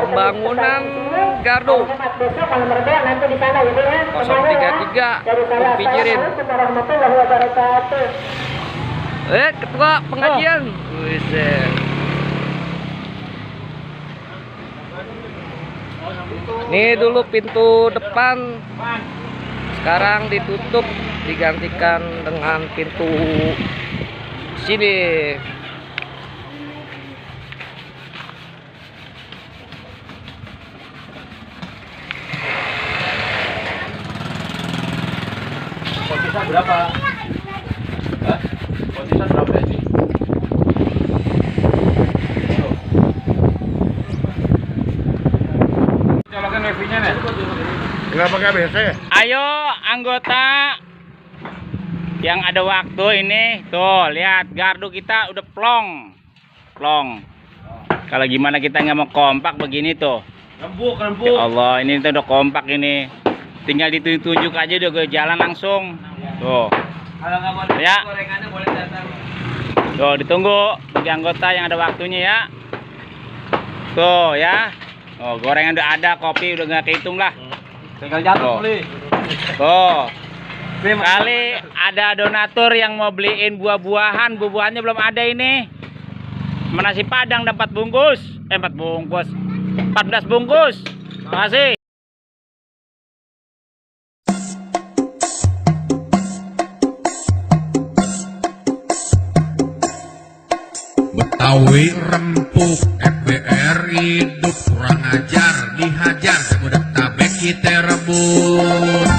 Pembangunan Gardu 033 pikirin. Ketua pengajian. Ini dulu pintu depan, sekarang ditutup, digantikan dengan pintu sini. Posisi berapa? Hah? Posisi berapa ini? Nyalakan wifi-nya nih. Nggak pakai BC. Ayo anggota yang ada waktu ini, tuh lihat gardu kita udah plong. Kalau gimana kita nggak mau kompak begini tuh. Rembuk. Ya Allah, ini tuh udah kompak ini. Tinggal ditunjuk aja udah ke jalan langsung. Tuh. Kalau nggak boleh Ya. gorengannya boleh datang. Tuh, ditunggu bagi anggota yang ada waktunya ya. Tuh ya. Oh, gorengan udah ada, kopi udah nggak kehitung lah. Tinggal jatuh beli. Tuh. Kali ada donatur yang mau beliin buah-buahannya belum ada ini. Nasi Padang dapat 4 bungkus. 14 bungkus. Makasih. Betawi rempuk, FBR hidup, kurang ajar, dihajar, udah tabek kita rebut.